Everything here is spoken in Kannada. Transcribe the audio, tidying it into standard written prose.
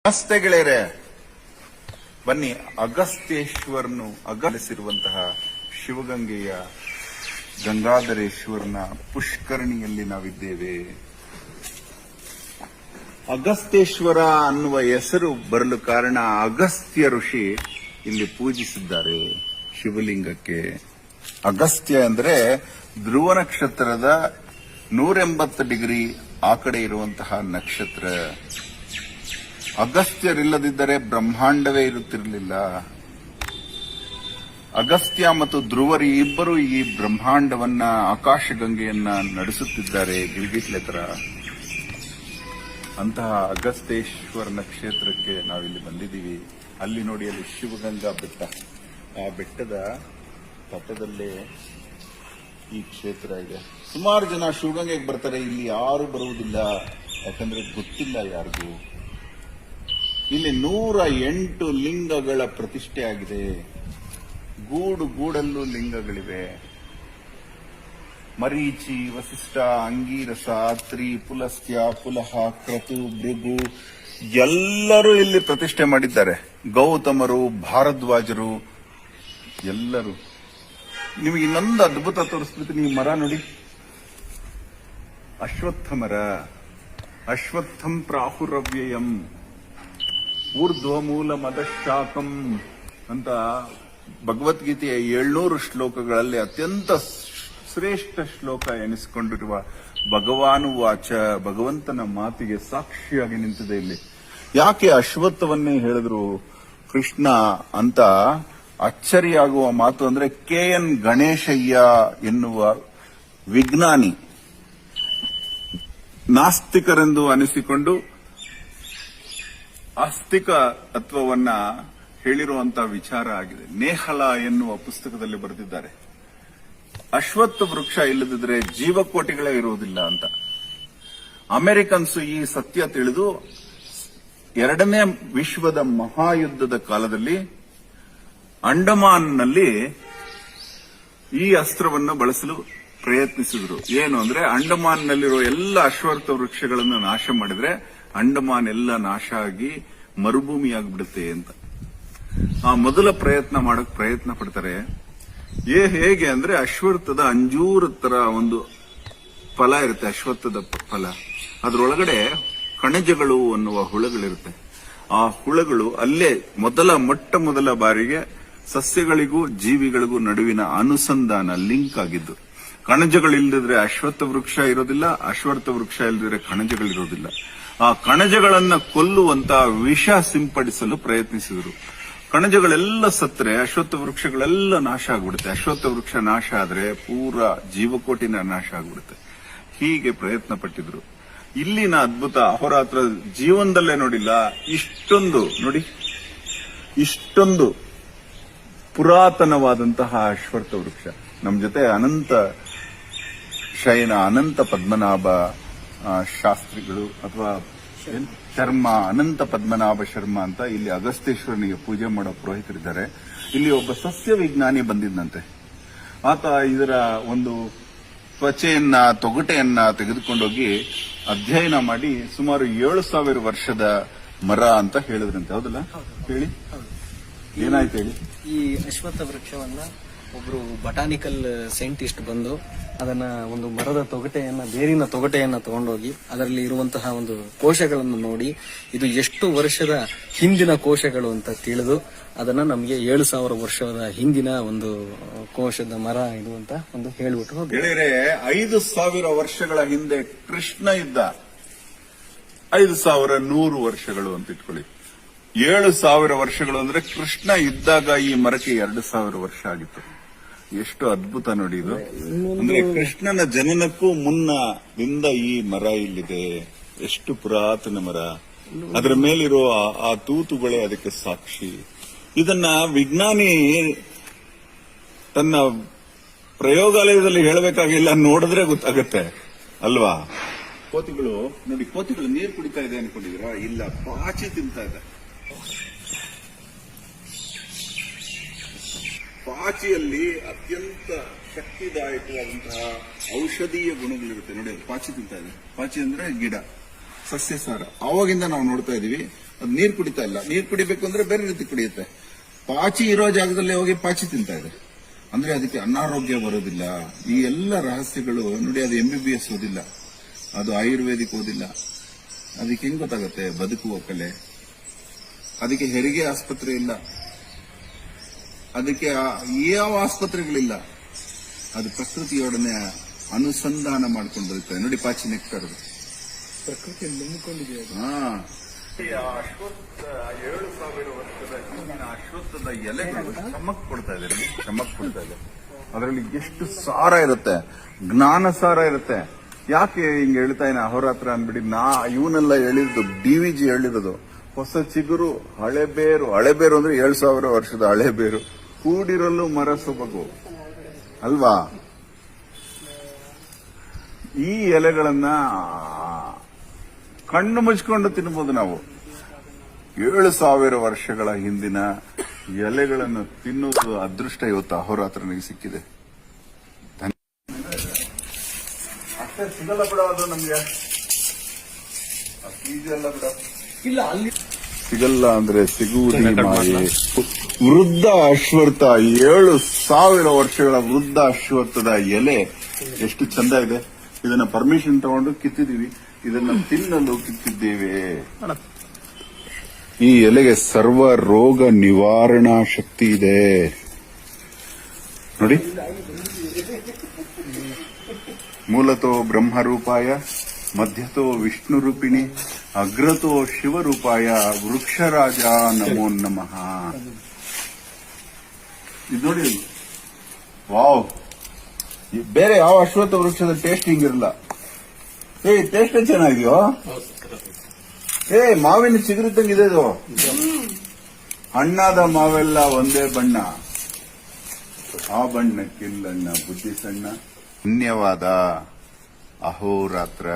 ನಮಸ್ತೆ ಗೆಳೆಯರೆ, ಬನ್ನಿ. ಅಗಸ್ತ್ಯೇಶ್ವರನು ಅಗಲಿಸಿರುವಂತಹ ಶಿವಗಂಗೆಯ ಗಂಗಾಧರೇಶ್ವರನ ಪುಷ್ಕರಣಿಯಲ್ಲಿ ನಾವಿದ್ದೇವೆ. ಅಗಸ್ತ್ಯೇಶ್ವರ ಅನ್ನುವ ಹೆಸರು ಬರಲು ಕಾರಣ ಅಗಸ್ತ್ಯ ಋಷಿ ಇಲ್ಲಿ ಪೂಜಿಸಿದ್ದಾರೆ ಶಿವಲಿಂಗಕ್ಕೆ. ಅಗಸ್ತ್ಯ ಅಂದ್ರೆ ಧ್ರುವ ನಕ್ಷತ್ರದ 180 ಡಿಗ್ರಿ ಆ ಕಡೆ ಇರುವಂತಹ ನಕ್ಷತ್ರ. ಅಗಸ್ತ್ಯರಿಲ್ಲದಿದ್ದರೆ ಬ್ರಹ್ಮಾಂಡವೇ ಇರುತ್ತಿರಲಿಲ್ಲ. ಅಗಸ್ತ್ಯ ಮತ್ತು ಧ್ರುವರಿ ಇಬ್ಬರು ಈ ಬ್ರಹ್ಮಾಂಡವನ್ನ, ಆಕಾಶಗಂಗೆಯನ್ನ ನಡೆಸುತ್ತಿದ್ದಾರೆ ಗಿರಿಗಿಟ್ಲೆ ತರ. ಅಂತಹ ಅಗಸ್ತ್ಯೇಶ್ವರನ ಕ್ಷೇತ್ರಕ್ಕೆ ನಾವಿಲ್ಲಿ ಬಂದಿದ್ದೀವಿ. ಅಲ್ಲಿ ನೋಡಿ, ಅಲ್ಲಿ ಶಿವಗಂಗಾ ಬೆಟ್ಟ. ಆ ಬೆಟ್ಟದ ತಟದಲ್ಲೇ ಈ ಕ್ಷೇತ್ರ ಇದೆ. ಸುಮಾರು ಜನ ಶಿವಗಂಗೆಗೆ ಬರ್ತಾರೆ, ಇಲ್ಲಿ ಯಾರು ಬರುವುದಿಲ್ಲ, ಯಾಕಂದ್ರೆ ಗೊತ್ತಿಲ್ಲ ಯಾರಿಗೂ. ಇಲ್ಲಿ 108 ಲಿಂಗಗಳ ಪ್ರತಿಷ್ಠೆ ಆಗಿದೆ. ಗೂಡಲ್ಲೂ ಲಿಂಗಗಳಿವೆ. ಮರೀಚಿ, ವಸಿಷ್ಠ, ಅಂಗೀರಸ, ಅತ್ರಿ, ಪುಲಸ್ತ್ಯ, ಪುಲಹ, ಕ್ರತು, ಭೃಗು ಎಲ್ಲರೂ ಇಲ್ಲಿ ಪ್ರತಿಷ್ಠೆ ಮಾಡಿದ್ದಾರೆ. ಗೌತಮರು, ಭಾರದ್ವಾಜರು ಎಲ್ಲರೂ. ನಿಮಗೆ ಇನ್ನೊಂದು ಅದ್ಭುತ ತೋರಿಸ್ಬಿಡ್ತೀನಿ. ಈ ಮರ ನೋಡಿ, ಅಶ್ವತ್ಥ ಮರ. ಅಶ್ವತ್ಥಂ ಪ್ರಾಹುರವ್ಯಯಂ ಊರ್ಧ್ವಮೂಲ ಮದಶಾಕಂ ಅಂತ ಭಗವದ್ಗೀತೆಯ 700 ಶ್ಲೋಕಗಳಲ್ಲಿ ಅತ್ಯಂತ ಶ್ರೇಷ್ಠ ಶ್ಲೋಕ ಎನಿಸಿಕೊಂಡಿರುವ ಭಗವಾನುವಾಚ, ಭಗವಂತನ ಮಾತಿಗೆ ಸಾಕ್ಷಿಯಾಗಿ ನಿಂತಿದೆ ಇಲ್ಲಿ. ಯಾಕೆ ಅಶ್ವತ್ಥವನ್ನೇ ಹೇಳಿದ್ರು ಕೃಷ್ಣ ಅಂತ ಅಚ್ಚರಿಯಾಗುವ ಮಾತು ಅಂದ್ರೆ, KN ಗಣೇಶಯ್ಯ ಎನ್ನುವ ವಿಜ್ಞಾನಿ ನಾಸ್ತಿಕರೆಂದು ಅನಿಸಿಕೊಂಡು ಆಸ್ತಿಕ ತತ್ವವನ್ನ ಹೇಳಿರುವಂತಹ ವಿಚಾರ ಆಗಿದೆ. ನೇಹಲ ಎನ್ನುವ ಪುಸ್ತಕದಲ್ಲಿ ಬರೆದಿದ್ದಾರೆ. ಅಶ್ವತ್ಥ ವೃಕ್ಷ ಇಲ್ಲದಿದ್ರೆ ಜೀವಕೋಟಿಗಳೇ ಇರುವುದಿಲ್ಲ ಅಂತ. ಅಮೆರಿಕನ್ಸ್ ಈ ಸತ್ಯ ತಿಳಿದು 2ನೇ ವಿಶ್ವದ ಮಹಾಯುದ್ಧದ ಕಾಲದಲ್ಲಿ ಅಂಡಮಾನ್ನಲ್ಲಿ ಈ ಅಸ್ತ್ರವನ್ನು ಬಳಸಲು ಪ್ರಯತ್ನಿಸಿದ್ರು. ಏನು ಅಂದ್ರೆ, ಅಂಡಮಾನ್ನಲ್ಲಿರುವ ಎಲ್ಲ ಅಶ್ವತ್ಥ ವೃಕ್ಷಗಳನ್ನು ನಾಶ ಮಾಡಿದ್ರೆ ಅಂಡಮಾನ್ ಎಲ್ಲ ನಾಶ ಆಗಿ ಮರುಭೂಮಿಯಾಗ್ಬಿಡುತ್ತೆ ಅಂತ. ಆ ಮೊದಲ ಪ್ರಯತ್ನ ಮಾಡಕ್ ಪ್ರಯತ್ನ ಪಡ್ತಾರೆ. ಹೇಗೆ ಅಂದ್ರೆ, ಅಶ್ವತ್ಥದ ಅಂಜೂರ ತರ ಒಂದು ಫಲ ಇರುತ್ತೆ, ಅಶ್ವತ್ಥದ ಫಲ. ಅದರೊಳಗಡೆ ಕಣಜಗಳು ಅನ್ನುವ ಹುಳಗಳಿರುತ್ತೆ. ಆ ಹುಳಗಳು ಅಲ್ಲೇ ಮೊಟ್ಟ ಮೊದಲ ಬಾರಿಗೆ ಸಸ್ಯಗಳಿಗೂ ಜೀವಿಗಳಿಗೂ ನಡುವಿನ ಅನುಸಂಧಾನ, ಲಿಂಕ್ ಆಗಿದ್ದು. ಕಣಜಗಳಿಲ್ಲದಿದ್ರೆ ಅಶ್ವತ್ಥ ವೃಕ್ಷ ಇರೋದಿಲ್ಲ, ಅಶ್ವತ್ಥ ವೃಕ್ಷ ಇಲ್ಲದಿದ್ರೆ ಕಣಜಗಳಿರೋದಿಲ್ಲ. ಆ ಕಣಜಗಳನ್ನ ಕೊಲ್ಲುವಂತ ವಿಷ ಸಿಂಪಡಿಸಲು ಪ್ರಯತ್ನಿಸಿದರು. ಕಣಜಗಳೆಲ್ಲ ಸತ್ತರೆ ಅಶ್ವತ್ಥ ವೃಕ್ಷಗಳೆಲ್ಲ ನಾಶ ಆಗ್ಬಿಡುತ್ತೆ. ಅಶ್ವತ್ಥ ವೃಕ್ಷ ನಾಶ ಆದ್ರೆ ಪೂರಾ ಜೀವಕೋಟಿನ ನಾಶ ಆಗ್ಬಿಡುತ್ತೆ. ಹೀಗೆ ಪ್ರಯತ್ನ ಪಟ್ಟಿದ್ರು. ಇಲ್ಲಿನ ಅದ್ಭುತ ಅಹೋರಾತ್ರ ಜೀವನದಲ್ಲೇ ನೋಡಿಲ್ಲ ಇಷ್ಟೊಂದು ಪುರಾತನವಾದಂತಹ ಅಶ್ವತ್ಥ ವೃಕ್ಷ. ನಮ್ಮ ಜೊತೆ ಅನಂತ ಶಯನ, ಅನಂತ ಪದ್ಮನಾಭ ಶಾಸ್ತ್ರಿಗಳು ಅಥವಾ ಶರ್ಮಾ, ಅನಂತ ಪದ್ಮನಾಭ ಶರ್ಮಾ ಅಂತ ಇಲ್ಲಿ ಅಗಸ್ತ್ಯೇಶ್ವರನಿಗೆ ಪೂಜೆ ಮಾಡೋ ಪುರೋಹಿತರಿದ್ದಾರೆ. ಇಲ್ಲಿ ಒಬ್ಬ ಸಸ್ಯ ವಿಜ್ಞಾನಿ ಬಂದಿದ್ದಂತೆ. ಆತ ಇದರ ಒಂದು ತ್ವಚೆಯನ್ನ, ತೊಗಟೆಯನ್ನ ತೆಗೆದುಕೊಂಡೋಗಿ ಅಧ್ಯಯನ ಮಾಡಿ ಸುಮಾರು 7,000 ವರ್ಷದ ಮರ ಅಂತ ಹೇಳಿದ್ರಂತೆ. ಹೌದಲ್ಲ? ಹೇಳಿ, ಏನಾಯ್ತು ಹೇಳಿ. ಈ ಅಶ್ವತ್ಥ ವೃಕ್ಷವನ್ನ ಒಬ್ರು ಬಟಾನಿಕಲ್ ಸೈಂಟಿಸ್ಟ್ ಬಂದು ಅದನ್ನ ಒಂದು ಮರದ ತೊಗಟೆಯನ್ನ, ಬೇರಿನ ತೊಗಟೆಯನ್ನ ತಗೊಂಡೋಗಿ ಅದರಲ್ಲಿ ಇರುವಂತಹ ಒಂದು ಕೋಶಗಳನ್ನು ನೋಡಿ ಇದು ಎಷ್ಟು ವರ್ಷದ ಹಿಂದಿನ ಕೋಶಗಳು ಅಂತ ತಿಳಿದು ಅದನ್ನ ನಮಗೆ 7,000 ವರ್ಷದ ಹಿಂದಿನ ಒಂದು ಕೋಶದ ಮರ ಇದು ಅಂತ ಒಂದು ಹೇಳ್ಬಿಟ್ಟು ಹೇಳಿದ್ರೆ, 5,000 ವರ್ಷಗಳ ಹಿಂದೆ ಕೃಷ್ಣ ಇದ್ದ. 5,100 ವರ್ಷಗಳು ಅಂತ ಇಟ್ಕೊಳ್ಳಿ. 7,000 ವರ್ಷಗಳು ಅಂದ್ರೆ ಕೃಷ್ಣ ಇದ್ದಾಗ ಈ ಮರಕ್ಕೆ 2,000 ವರ್ಷ ಆಗಿತ್ತು. ಎಷ್ಟು ಅದ್ಭುತ ನೋಡಿ ಇದು. ಅಂದ್ರೆ ಕೃಷ್ಣನ ಜನನಕ್ಕೂ ಮುನ್ನದಿಂದ ಈ ಮರ ಇಲ್ಲಿದೆ. ಎಷ್ಟು ಪುರಾತನ ಮರ. ಅದರ ಮೇಲಿರೋ ಆ ತೂತುಗಳೇ ಅದಕ್ಕೆ ಸಾಕ್ಷಿ. ಇದನ್ನ ವಿಜ್ಞಾನಿ ತನ್ನ ಪ್ರಯೋಗಾಲಯದಲ್ಲಿ ಹೇಳಬೇಕಾಗಿಲ್ಲ, ನೋಡಿದ್ರೆ ಗೊತ್ತಾಗತ್ತೆ ಅಲ್ವಾ. ಕೋತಿಗಳು ನೋಡಿ, ಕೋತಿಗಳು ನೀರು ಕುಡಿತಾ ಇದೆ ಅನ್ಕೊಂಡಿದ್ದೀರಾ? ಇಲ್ಲ, ಪಾಚಿ ತಿಂತಾ ಇದೆ. ಪಾಚಿಯಲ್ಲಿ ಅತ್ಯಂತ ಶಕ್ತಿದಾಯಕವಾದಂತಹ ಔಷಧೀಯ ಗುಣಗಳಿರುತ್ತೆ. ನೋಡಿ, ಪಾಚಿ ತಿಂತಾ ಇದೆ. ಪಾಚಿ ಅಂದ್ರೆ ಗಿಡ, ಸಸ್ಯಸಾರ. ಆವಾಗಿಂದ ನಾವು ನೋಡ್ತಾ ಇದೀವಿ ಅದು ನೀರು ಕುಡಿತಾ ಇಲ್ಲ. ನೀರು ಕುಡಿಬೇಕು ಅಂದ್ರೆ ಬೇರೆ ರೀತಿ ಕುಡಿಯುತ್ತೆ. ಪಾಚಿ ಇರೋ ಜಾಗದಲ್ಲಿ ಹೋಗಿ ಪಾಚಿ ತಿಂತಾ ಇದೆ. ಅಂದ್ರೆ ಅದಕ್ಕೆ ಅನಾರೋಗ್ಯ ಬರೋದಿಲ್ಲ. ಈ ಎಲ್ಲ ರಹಸ್ಯಗಳು ನೋಡಿ, ಅದು MBBS ಓದಿಲ್ಲ, ಅದು ಆಯುರ್ವೇದಿಕ್ ಓದಿಲ್ಲ, ಅದಕ್ಕೆ ಹೆಂಗ್ ಗೊತ್ತಾಗತ್ತೆ ಬದುಕುವ ಕಲೆ? ಅದಕ್ಕೆ ಹೆರಿಗೆ ಆಸ್ಪತ್ರೆ ಇಲ್ಲ, ಅದಕ್ಕೆ ಯಾವ ಆಸ್ಪತ್ರೆಗಳಿಲ್ಲ. ಅದು ಪ್ರಕೃತಿಯೊಡನೆ ಅನುಸಂಧಾನ ಮಾಡ್ಕೊಂಡು ಬರುತ್ತೆ. ನೋಡಿ ಪಾಚಿ ನೆಕ್ತಾರದು ಪ್ರಕೃತಿಯಲ್ಲಿ ನಂಬಿಕೊಂಡಿದೆ. ಅಶ್ವತ್ಥ 7,000 ವರ್ಷದ ಹಿಂದಿನ ಅಶ್ವತ್ಥದ ಎಲೆಗಳು ಚಮಕ್ ಕೊಡ್ತಾ ಇದೆ. ಚಮಕ್ ಕೊಡ್ತಾ ಇದೆ. ಅದರಲ್ಲಿ ಎಷ್ಟು ಸಾರ ಇರುತ್ತೆ, ಜ್ಞಾನ ಸಾರ ಇರುತ್ತೆ. ಯಾಕೆ ಹಿಂಗೆ ಹೇಳ್ತಾ ಇನ ಅಹೋರಾತ್ರ ಅಂದ್ಬಿಡಿ, ಇವನೆಲ್ಲ ಹೇಳಿದ್ದು DVG ಹೇಳಿರೋದು. ಹೊಸ ಚಿಗುರು, ಹಳೆಬೇರು. ಹಳೆಬೇರು ಅಂದ್ರೆ 7,000 ವರ್ಷದ ಹಳೆಬೇರು, ಕೂಡಿರಲು ಮರ ಸೊಬಗು ಅಲ್ವಾ? ಈ ಎಲೆಗಳನ್ನ ಕಣ್ಣು ಮುಚ್ಕೊಂಡು ತಿನ್ಬಹುದು ನಾವು. 7,000 ವರ್ಷಗಳ ಹಿಂದಿನ ಎಲೆಗಳನ್ನು ತಿನ್ನುವುದು ಅದೃಷ್ಟ ಇವತ್ತು ಅಹೋರಾತ್ರನಿಗೆ ಸಿಕ್ಕಿದೆ. ಅಷ್ಟೇ ಸಿಗಲ್ಲ ಬಿಡ, ಅದು ನಮ್ಗೆ ಈಜಲ್ಲ ಬಿಡ. ಇಲ್ಲ ಅಲ್ಲಿ ಸಿಗಲ್ಲ ಅಂದ್ರೆ ಸಿಗುವುದೇ ಮಾಯೆ. ವೃದ್ಧ ಅಶ್ವತ್ಥ, 7,000 ವರ್ಷಗಳ ವೃದ್ಧ ಅಶ್ವತ್ಥದ ಎಲೆ ಎಷ್ಟು ಚಂದ ಇದೆ. ಇದನ್ನ ಪರ್ಮಿಷನ್ ತಗೊಂಡು ಕಿತ್ತಿದೀವಿ. ಇದನ್ನ ತಿನ್ನಲು ಕಿತ್ತಿದ್ದೇವೆ. ಈ ಎಲೆಗೆ ಸರ್ವ ರೋಗ ನಿವಾರಣಾ ಶಕ್ತಿ ಇದೆ ನೋಡಿ. ಮೂಲತೋ ಬ್ರಹ್ಮರೂಪಾಯ, ಮಧ್ಯತೋ ವಿಷ್ಣು ರೂಪಿಣಿ, ಅಗ್ರತೋ ಶಿವರೂಪಾಯ, ವೃಕ್ಷರಾಜ ನಮೋ ನಮಃ. ಇದು ನೋಡಿ, ವಾವ್! ಬೇರೆ ಯಾವ ಅಶ್ವತ್ಥ ವೃಕ್ಷದ ಟೇಸ್ಟ್ ಹಿಂಗಿರಲ್ಲ. ಟೇಸ್ಟ್ ಚೆನ್ನಾಗಿದೆಯೋ? ಮಾವಿನ ಚಿಗುರಿದ್ದಂಗಿದೆ ಇದು. ಹಣ್ಣಾದ ಮಾವೆಲ್ಲ ಒಂದೇ ಬಣ್ಣ, ಆ ಬಣ್ಣಕ್ಕಿಲ್ಲಣ್ಣ ಬುದ್ಧಿ ಸಣ್ಣ. ಧನ್ಯವಾದ. ಅಹೋರಾತ್ರ.